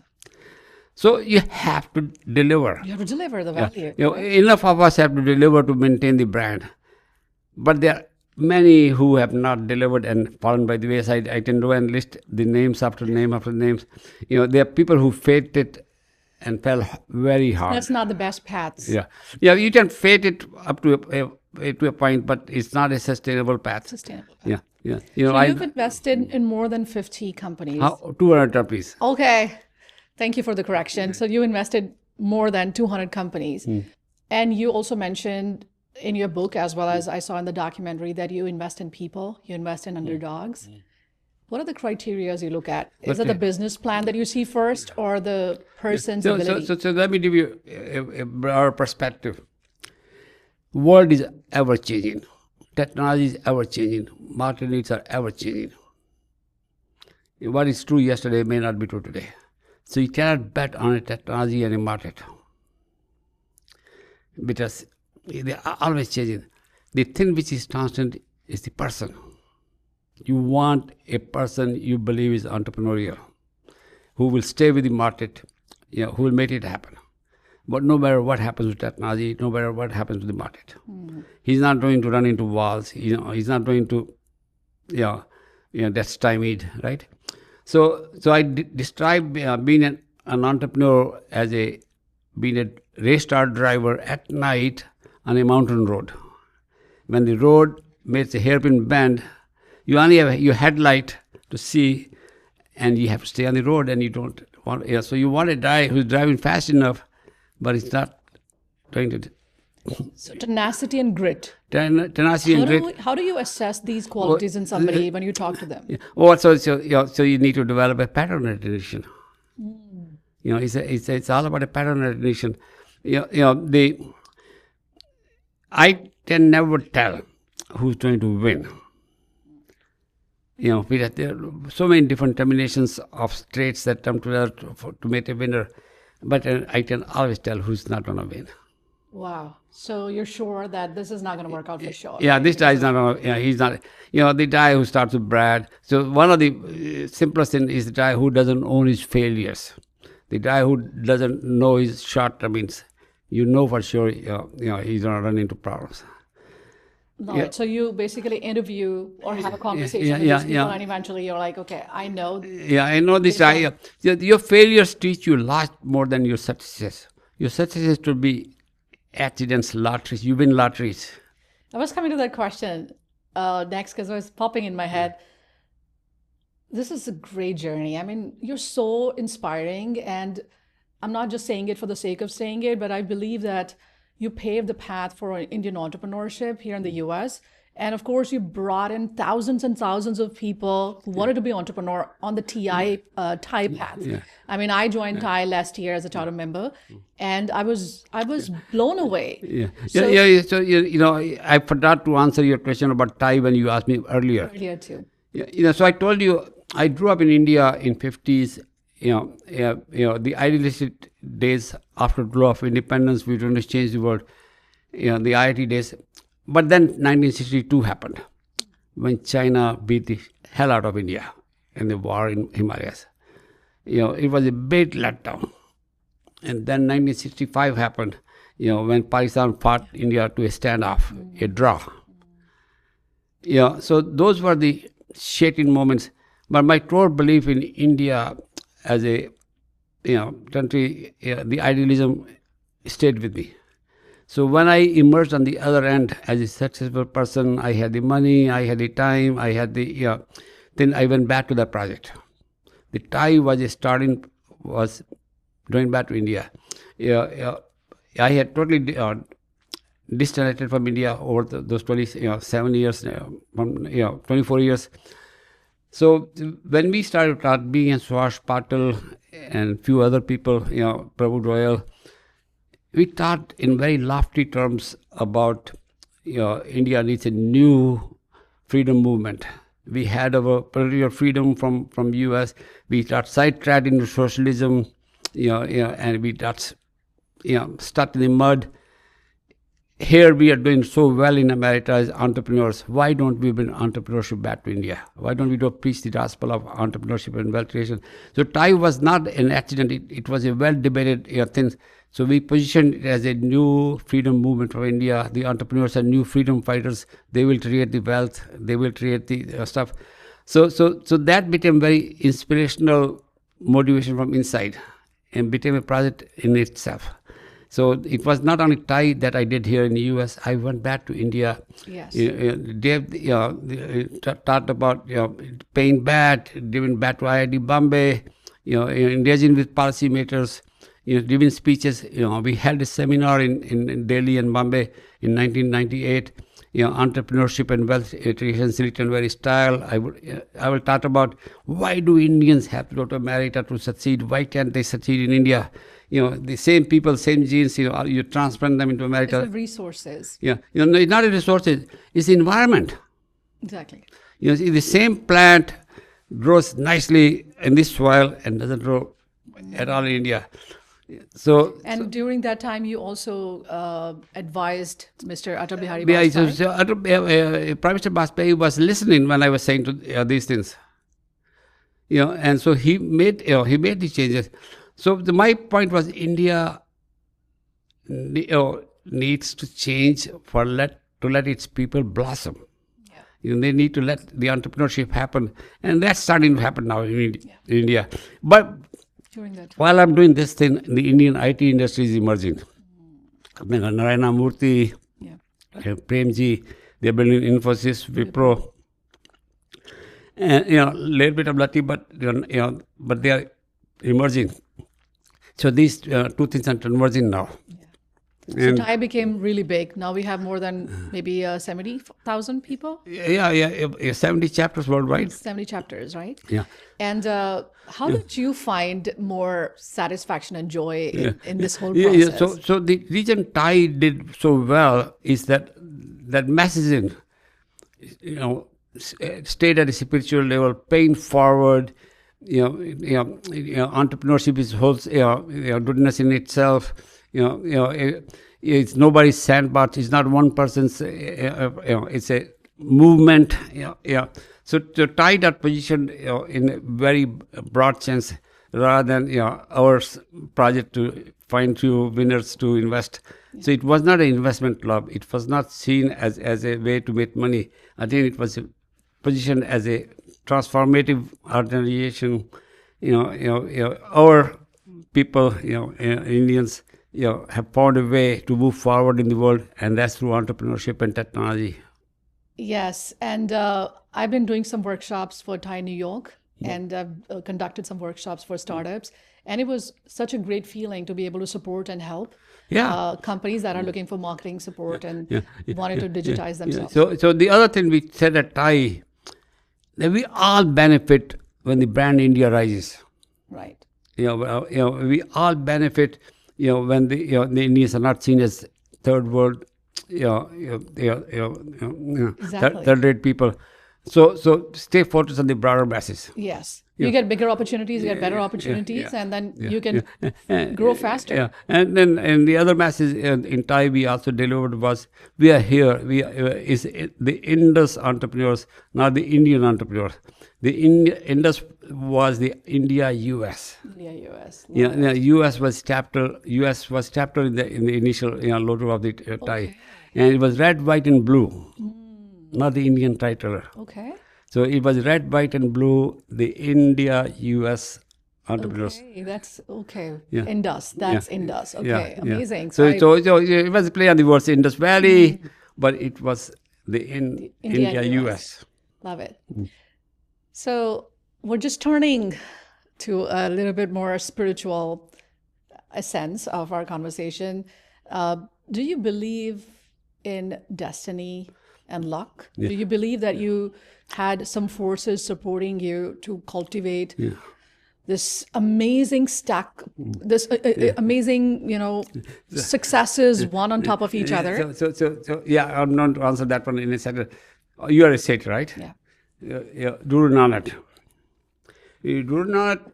So you have to deliver. You have to deliver the value. Enough of us have to deliver to maintain the brand. But there are many who have not delivered and fallen by the wayside. I can go and list the names after name after names. There are people who faked it and fell very hard. That's not the best paths. Yeah, you can fake it up to a point, but it's not a sustainable path. Sustainable path. Yeah. So you've invested in more than 50 companies. 200 companies. Okay. Thank you for the correction. So you invested more than 200 companies. And you also mentioned in your book, as well as I saw in the documentary, that you invest in people, you invest in underdogs. What are the criteria you look at? Is it the business plan that you see first, or the person's ability? So let me give you a broader perspective. World is ever changing. Technology is ever changing. Market needs are ever changing. What is true yesterday may not be true today. So you cannot bet on a technology and a market, because they are always changing. The thing which is constant is the person. You want a person you believe is entrepreneurial, who will stay with the market, who will make it happen. But no matter what happens with technology, no matter what happens with the market, he's not going to run into walls. He's not going to, get stymied, right? So I describe being an entrepreneur as being a race car driver at night on a mountain road. When the road makes a hairpin bend, you only have your headlight to see, and you have to stay on the road, and you don't want. So you want a guy who's driving fast enough, but it's not going to. So tenacity and grit. Tenacity and grit. How do you assess these qualities in somebody when you talk to them? So you need to develop a pattern recognition. It's all about a pattern recognition. I can never tell who's going to win. There are so many different combinations of traits that come together to make a winner, but I can always tell who's not going to win. Wow. So you're sure that this is not going to work out for sure? Yeah, this guy is not going to, he's not, the guy who starts with Brad. So one of the simplest things is the guy who doesn't own his failures. The guy who doesn't know his shortcomings. For sure, he's going to run into problems. Right. So you basically interview or have a conversation with these people, and eventually you're like, okay, I know. Yeah, I know this guy. Your failures teach you a lot more than your success. Your success to be accidents, lotteries. You win lotteries. I was coming to that question next because it was popping in my head. This is a great journey. I mean, you're so inspiring, and I'm not just saying it for the sake of saying it, but I believe that you paved the path for Indian entrepreneurship here in the US. And of course, you brought in thousands and thousands of people who wanted to be entrepreneur on the TI path. Yeah. I mean, I joined TI last year as a charter member, and I was blown away. So I forgot to answer your question about TI when you asked me earlier. Earlier too. So I told you I grew up in India in 50s. The idealistic days after the glow of independence, we were going to change the world. The IIT days. But then 1962 happened, when China beat the hell out of India in the war in Himalayas. It was a big letdown. And then 1965 happened, when Pakistan fought India to a standoff, a draw. So those were the shaking moments. But my core belief in India as a country, the idealism stayed with me. So when I emerged on the other end as a successful person, I had the money, I had the time, I had the then I went back to that project. The TIE was going back to India. I had totally disconnected from India over those 7 years, 24 years. So when we started being in Shabash Patel and few other people, Prabhu Royal, we thought in very lofty terms about, India needs a new freedom movement. We had our political freedom from US. We got sidetracked into socialism, and we got, stuck in the mud. Here we are doing so well in America as entrepreneurs. Why don't we bring entrepreneurship back to India? Why don't we preach the gospel of entrepreneurship and wealth creation? So TIE was not an accident. It was a well-debated thing. So we positioned it as a new freedom movement for India. The entrepreneurs are new freedom fighters. They will create the wealth. They will create the stuff. So that became very inspirational motivation from inside and became a project in itself. So it was not only TIE that I did here in the US. I went back to India. Yes. Dave talked about paying back, giving back to IIT Bombay, engaging with policymakers, giving speeches. We held a seminar in Delhi and Bombay in 1998. Entrepreneurship and wealth creation, Silicon Valley style. I will talk about why do Indians have to go to America to succeed? Why can't they succeed in India? The same people, same genes, you transplant them into America. It's the resources. Yeah, it's not the resources, it's the environment. Exactly. The same plant grows nicely in this soil and doesn't grow at all in India. During that time, you also advised Mr. Atal Bihari Yeah, Vajpayee. Prime Minister Vajpayee was listening when I was saying to these things. And so he made these changes. So my point was India needs to change to let its people blossom. Yeah. They need to let the entrepreneurship happen, and that's starting to happen now in India. But while I'm doing this thing, the Indian IT industry is emerging. Narayana Murthy, Premji, they're building Infosys, Wipro, and little bit of Lati, but they are emerging. So these two things are converging now. So TIE became really big. Now we have more than maybe 70,000 people? Yeah, 70 chapters worldwide. 70 chapters, right? Yeah. And how did you find more satisfaction and joy in this whole process? Yeah. So the reason TIE did so well is that messaging, stayed at a spiritual level, paying forward. Entrepreneurship is whole, goodness in itself. It's nobody's sandbox. It's not one person's. It's a movement. So to tie that position in a very broad sense, rather than our project to find few winners to invest. So it was not an investment club. It was not seen as a way to make money. I think it was positioned as a transformative organization. Our people, Indians, have found a way to move forward in the world, and that's through entrepreneurship and technology. Yes, and I've been doing some workshops for TIE New York, and I've conducted some workshops for startups, and it was such a great feeling to be able to support and help companies that are looking for marketing support and wanted to digitize themselves. So the other thing we said at TIE, that we all benefit when the brand India rises. Right. We all benefit, when the Indians are not seen as third world, third-rate people. So stay focused on the broader masses. Yes. You get bigger opportunities, you get better opportunities, and then you can grow faster. Yeah. And then the other message in TIE we also delivered was, we are here. Is the Indus entrepreneurs, not the Indian entrepreneurs. The Indus was the India-US. India-US. US was chapter in the initial logo of the TIE. And it was red, white, and blue, not the Indian title. Okay. So it was red, white, and blue, the India-US entrepreneurs. Okay, that's okay. Yeah. Indus, that's Indus. Okay, amazing. Yeah. So it was a play on the words Indus Valley, but it was the India-US. Love it. So we're just turning to a little bit more spiritual sense of our conversation. Do you believe in destiny and luck? Do you believe that you had some forces supporting you to cultivate this amazing stack, this amazing, successes one on top of each other? So, yeah, I'm not to answer that one in a second. You are a sage, right? Yeah. Guru Nanak. Guru Nanak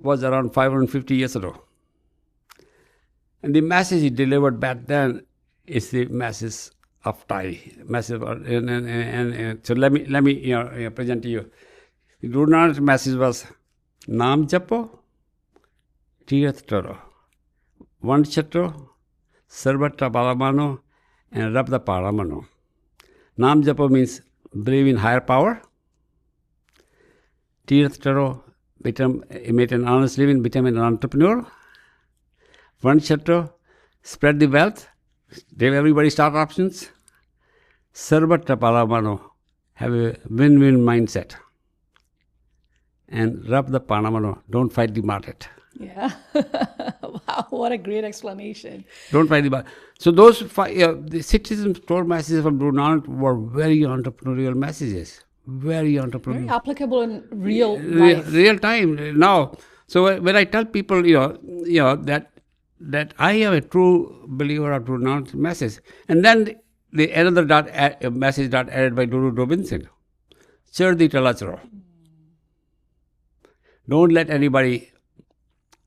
was around 550 years ago. And the message he delivered back then is the message of Thai. Message, and so let me present to you. Guru Nanak's message was Naam Japo, Tirth Taro, One Chatro, Sarvatra Paramano, and Rabda Paramano. Naam Japo means believe in higher power. Tirth Taro, make an honest living, become an entrepreneur. One Chatro, spread the wealth, give everybody stock options. Sarvatra Paramano, have a win-win mindset. And rub the Panamano, don't fight the market. Yeah. Wow, what a great explanation. Don't fight the market. So those the citizen store messages from Guru Nanak were very entrepreneurial messages. Very entrepreneurial. Very applicable in real life. Real time now. So when I tell people, that I am a true believer of Guru Nanak's message, and then another message added by Guru Gobind Singh, Charhdi Kala. Don't let anybody,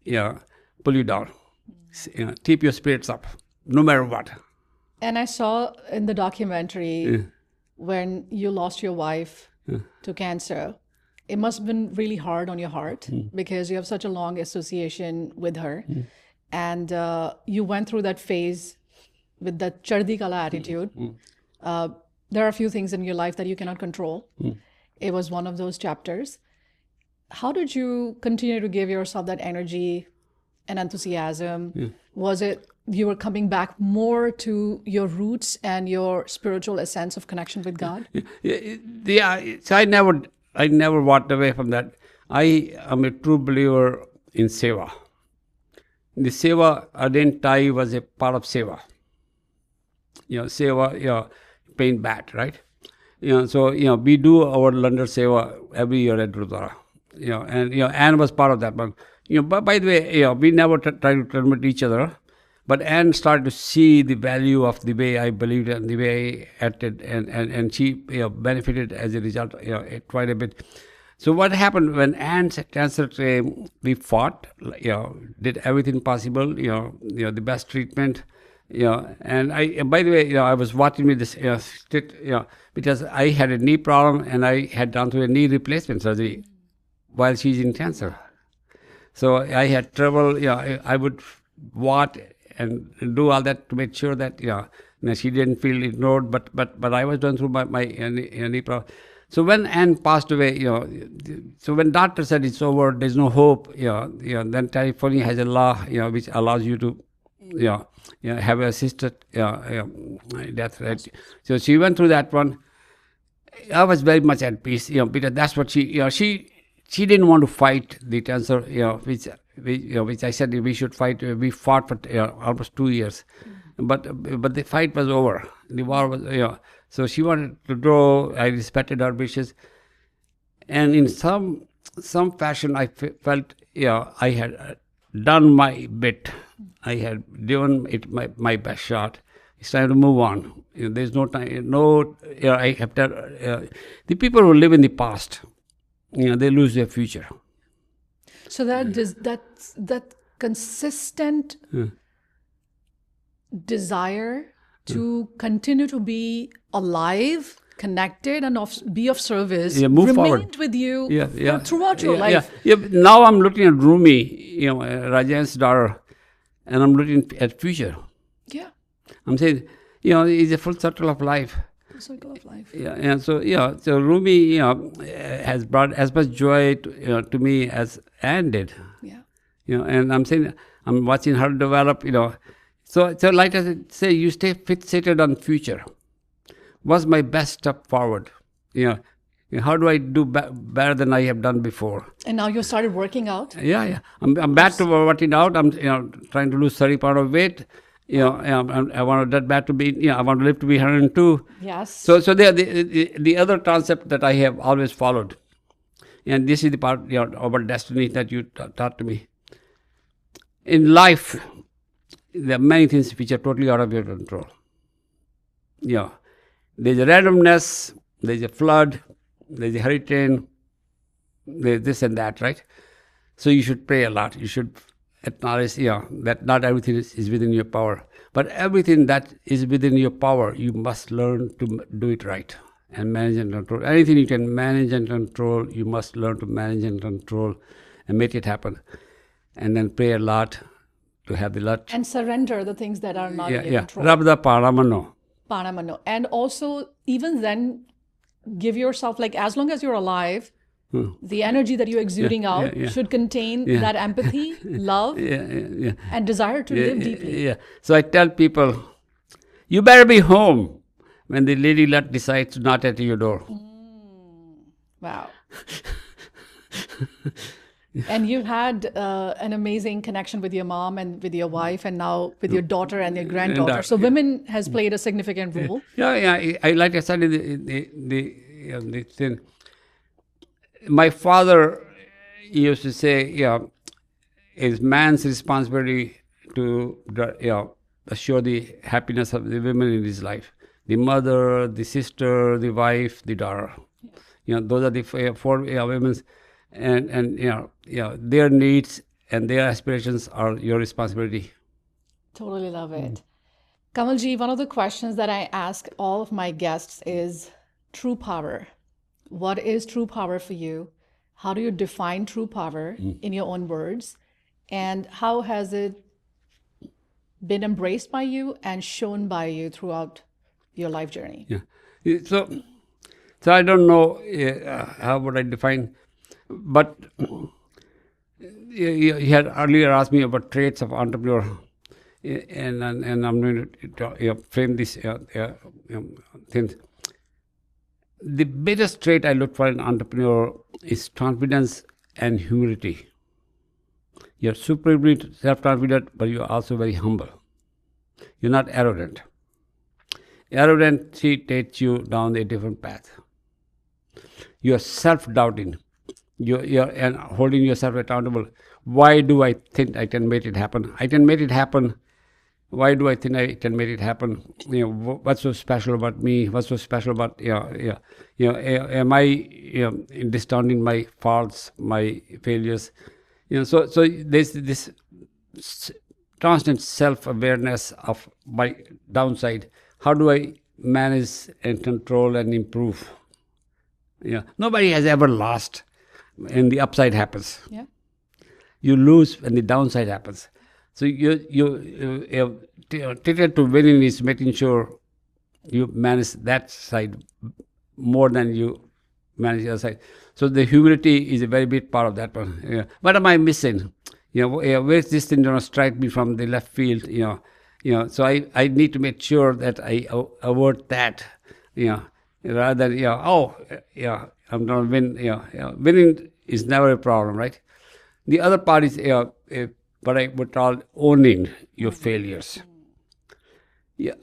pull you down. Keep your spirits up, no matter what. And I saw in the documentary when you lost your wife to cancer, it must have been really hard on your heart because you have such a long association with her. And you went through that phase with that Charhdi Kala attitude. There are a few things in your life that you cannot control. It was one of those chapters. How did you continue to give yourself that energy and enthusiasm? Was it you were coming back more to your roots and your spiritual essence of connection with God? So I never walked away from that. I am a true believer in seva. The seva, Arden Thai was a part of seva. Seva, paying back, right? So we do our London seva every year at Gurudwara. And Anne was part of that. But but by the way, we never try to terminate each other. But Anne started to see the value of the way I believed and the way I acted, and she benefited as a result quite a bit. So what happened when Anne's cancer came? We fought, did everything possible, the best treatment, And by the way, I was watching with this, because I had a knee problem and I had gone through a knee replacement surgery while she's in cancer. So I had trouble, I would watch and do all that to make sure that, she didn't feel ignored, but I was going through my knee problem. So when Anne passed away, so when doctor said it's over, there's no hope, then California has a law, which allows you to, have assisted death, right? So she went through that one. I was very much at peace, because that's what she didn't want to fight the cancer, which I said we should fight. We fought for almost 2 years, but the fight was over. The war was, so she wanted to go. I respected her wishes, and in some fashion, I felt, I had done my bit. I had given it my best shot. It's time to move on. There's no time. I have to. The people who live in the past, they lose their future. So that consistent desire to continue to be alive, connected, and be of service remained forward with you throughout your life. Yeah. Now I'm looking at Rumi, Rajan's daughter, and I'm looking at future. Yeah. I'm saying, it's a full circle of life. Circle of life. Yeah, and so Rumi, has brought as much joy to me as Anne did. Yeah. And I'm saying, I'm watching her develop. So like I say, you stay fixated on future. What's my best step forward? How do I do better than I have done before? And now you started working out. Yeah. I'm back to working out. I'm trying to lose 30 pounds of weight. I want that bat to be, I want to live to be 102. Yes. So the other concept that I have always followed, and this is the part about destiny that you taught to me. In life, there are many things which are totally out of your control. There's a randomness, there's a flood, there's a hurricane, there's this and that, right? So you should pray a lot. You should acknowledge, that not everything is within your power. But everything that is within your power, you must learn to do it right and manage and control. Anything you can manage and control, you must learn to manage and control and make it happen. And then pray a lot to have the luck. And surrender the things that are not in your control. Rabda Paramano. Panamano. And also, even then, give yourself, like, as long as you're alive, the energy that you're exuding out should contain that empathy, love, and desire to live deeply. So I tell people, you better be home when the lady luck decides to knock at your door. Wow. And you had an amazing connection with your mom and with your wife, and now with your daughter and your granddaughter. So women has played a significant role. I like I said the thing. My father used to say, it's man's responsibility to assure the happiness of the women in his life. The mother, the sister, the wife, the daughter. Those are the four women, and their needs and their aspirations are your responsibility. Totally love it. Kanwalji, one of the questions that I ask all of my guests is true power. What is true power for you? How do you define true power in your own words? And how has it been embraced by you and shown by you throughout your life journey? So I don't know how would I define, but you had earlier asked me about traits of entrepreneur, and I'm going to frame this thing. The biggest trait I look for in an entrepreneur is confidence and humility. You're supremely self-confident, but you're also very humble. You're not arrogant. Arrogancy takes you down a different path. You're self-doubting. You're and holding yourself accountable. Why do I think I can make it happen? I can make it happen. Why do I think I can make it happen? What's so special about me? What's so special about am I discounting my faults, my failures? So there's this constant self-awareness of my downside. How do I manage and control and improve? Nobody has ever lost when the upside happens. You lose when the downside happens. So you ticket to winning is making sure you manage that side more than you manage the other side. So the humility is a very big part of that one. What am I missing? Where's this thing going to strike me from the left field? So I need to make sure that I avoid that. Rather than I'm going to win. Winning is never a problem, right? The other part is what I would call owning your failures.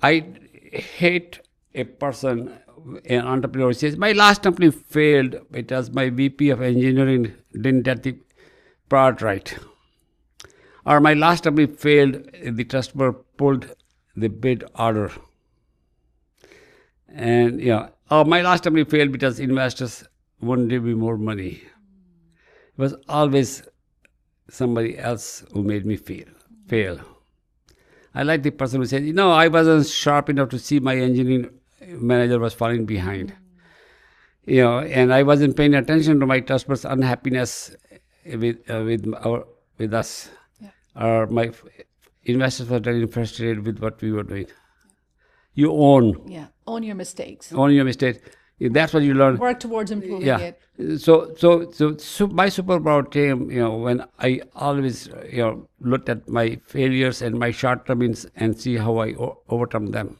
I hate a person, an entrepreneur, who says, my last company failed because my VP of engineering didn't get the part right. Or my last company failed, the customer pulled the bid order. And my last company failed because investors wouldn't give me more money. It was always somebody else who made me fail. I like the person who says, I wasn't sharp enough to see my engineering manager was falling behind. And I wasn't paying attention to my customers' unhappiness with us. Or my investors were getting frustrated with what we were doing. You own. Own your mistakes. Own your mistakes. That's what you learn. Work towards improving it. So my superpower came, when I always, looked at my failures and my shortcomings and see how I overcome them.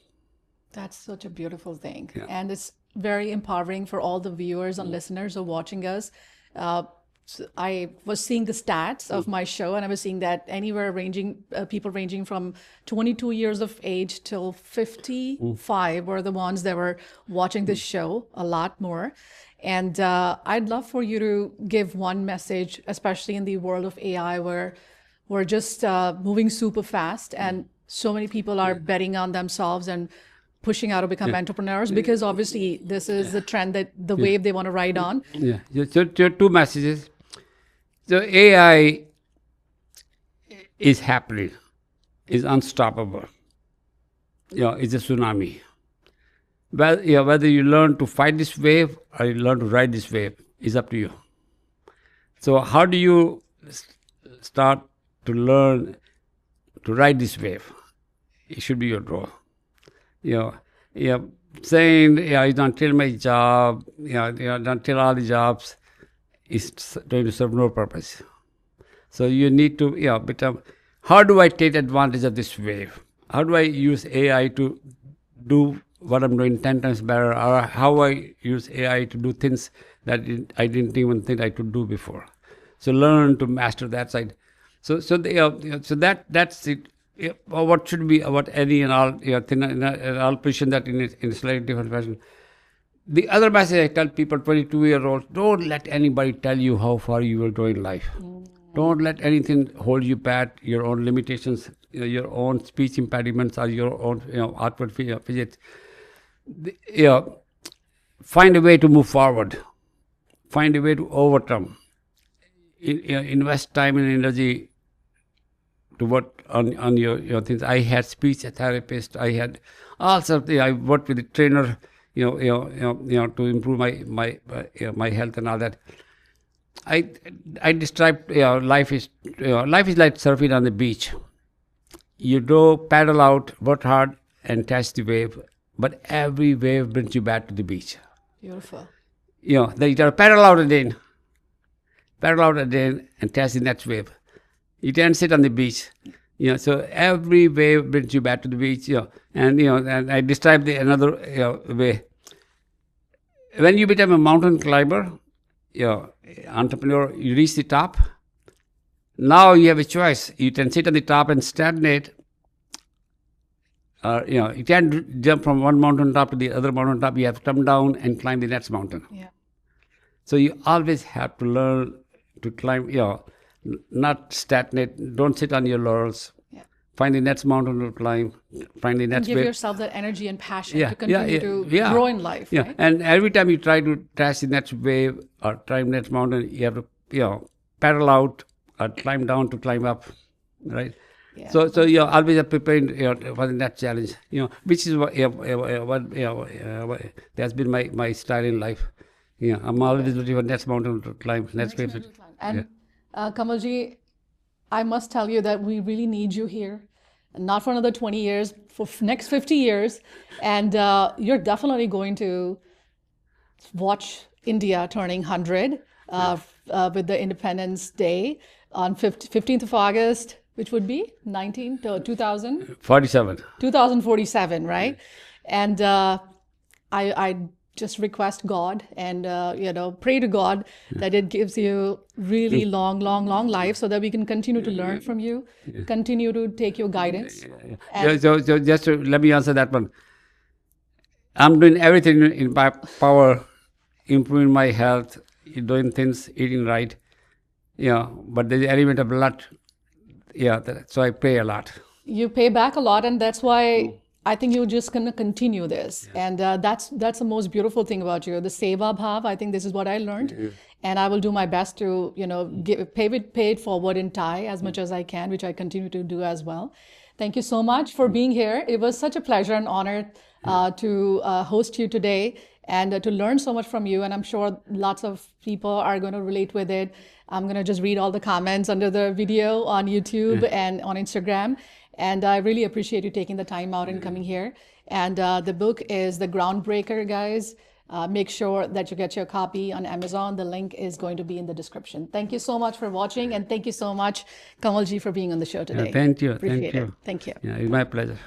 That's such a beautiful thing. And it's very empowering for all the viewers and listeners who are watching us. I was seeing the stats of my show, and I was seeing that anywhere ranging, people ranging from 22 years of age till 55 were the ones that were watching this show a lot more. And I'd love for you to give one message, especially in the world of AI, where we're just moving super fast, and so many people are betting on themselves and pushing out to become entrepreneurs, because obviously this is the trend, that the wave they want to ride on. Yeah. So two messages. So AI is happening, is unstoppable. It's a tsunami. Well, whether you learn to fight this wave or you learn to ride this wave is up to you. So how do you start to learn to ride this wave? It should be your role. Saying, you don't tell my job, don't tell all the jobs, is going to serve no purpose. So you need to, become, how do I take advantage of this wave? How do I use AI to do what I'm doing 10 times better? Or how I use AI to do things that I didn't even think I could do before? So learn to master that side. So that's it. What should be about any and all all position that in a slightly different fashion. The other message I tell people, 22-year-olds, don't let anybody tell you how far you will go in life. Don't let anything hold you back. Your own limitations, your own speech impediments, or your own outward fidgets. Find a way to move forward. Find a way to overcome. Invest time and energy to work on your things. I had speech therapist. I had all sorts. I worked with a trainer, to improve my health and all that. I described life is like surfing on the beach. You go paddle out, work hard, and catch the wave. But every wave brings you back to the beach. Beautiful. Then you got to paddle out again, and catch the next wave. You can't sit on the beach. So every wave brings you back to the beach. And I described another way. When you become a mountain climber, entrepreneur, you reach the top. Now you have a choice. You can sit on the top and stagnate. You can't jump from one mountain top to the other mountain top. You have to come down and climb the next mountain. Yeah. So you always have to learn to climb, not stagnate. Don't sit on your laurels. Yeah. Find the next mountain to climb. Find the next give wave. yourself that energy and passion to continue to grow in life. Yeah. Right? And every time you try to catch the next wave or climb the next mountain, you have to, paddle out or climb down to climb up, right? Yeah. So you're always preparing for the next challenge, which is what that's been my style in life. I'm always looking for next mountain to climb, next wave to climb. And Kamalji, I must tell you that we really need you here, not for another 20 years, for next 50 years. And you're definitely going to watch India turning 100 with the Independence Day on 15th of August, which would be 2047, right? And I just request God and pray to God that it gives you really long life, so that we can continue to learn from you, continue to take your guidance. So just to, let me answer that one. I'm doing everything in my power, improving my health, doing things, eating right. But there's an element of luck. So I pray a lot. You pay back a lot, and that's why I think you're just going to continue this. Yeah. And that's the most beautiful thing about you, the seva bhav. I think this is what I learned. Yeah. And I will do my best to, pay it forward in Thai as much as I can, which I continue to do as well. Thank you so much for being here. It was such a pleasure and honor to host you today and to learn so much from you. And I'm sure lots of people are going to relate with it. I'm going to just read all the comments under the video on YouTube and on Instagram. And I really appreciate you taking the time out and coming here. And the book is The Groundbreaker, guys. Make sure that you get your copy on Amazon. The link is going to be in the description. Thank you so much for watching. And thank you so much, Kanwalji, for being on the show today. Thank you. Appreciate it. Thank you. It's my pleasure.